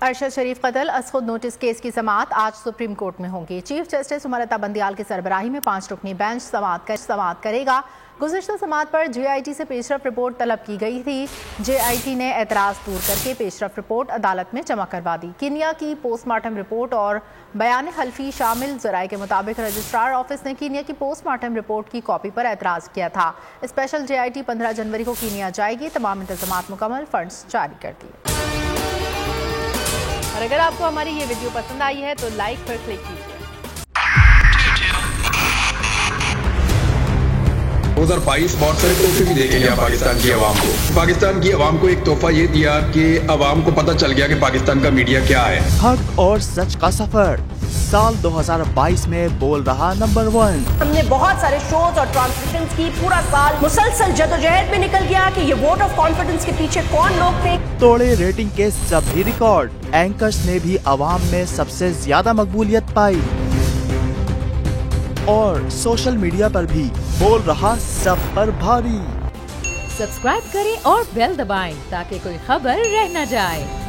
अरशद शरीफ कत्ल असखुद notice case की समाअत आज सुप्रीम कोर्ट में होगी। चीफ जस्टिस उमरता बंदियाल की सरबराही में 5 रुकनी बेंच समाअत करेगा। गुज़िश्ता समाअत पर JIT से पेशरफ रिपोर्ट तलब की गई थी। JIT ने एतराज़ दूर करके पेशरफ रिपोर्ट अदालत में जमा करवा दी। कीनिया की पोस्टमार्टम रिपोर्ट और बयान हल्फी शामिल ज़राए के मुताबिक रजिस्ट्रार ऑफिस ने कीनिया की पोस्टमार्टम रिपोर्ट की कॉपी पर एतराज़ किया था। स्पेशल JIT 15 जनवरी को कीनिया जाएगी। तमाम इंतज़ामात मुकम्मल, फंड्स जारी कर दिए। और अगर आपको हमारी ये वीडियो पसंद आई है तो लाइक पर क्लिक कीजिए। 2022 बहुत सारे तोहफे भी देके गया पाकिस्तान की आवाम को। पाकिस्तान की आवाम को एक तोहफा ये दिया कि आवाम को पता चल गया कि पाकिस्तान का मीडिया क्या है। हक और सच का सफर साल 2022 में बोल रहा नंबर 1। हमने बहुत सारे शोज और ट्रांसमिशंस की, पूरा साल मुसलसल जदोजहद में निकल गया कि ये वोट ऑफ कॉन्फिडेंस के पीछे कौन लोग थे। तोड़े रेटिंग के सभी रिकॉर्ड। एंकर्स ने भी आवाम में सबसे ज्यादा मकबूलियत पाई और सोशल मीडिया पर भी बोल रहा सब पर भारी। सब्सक्राइब करें और बेल दबाएं ताकि कोई खबर रह न जाए।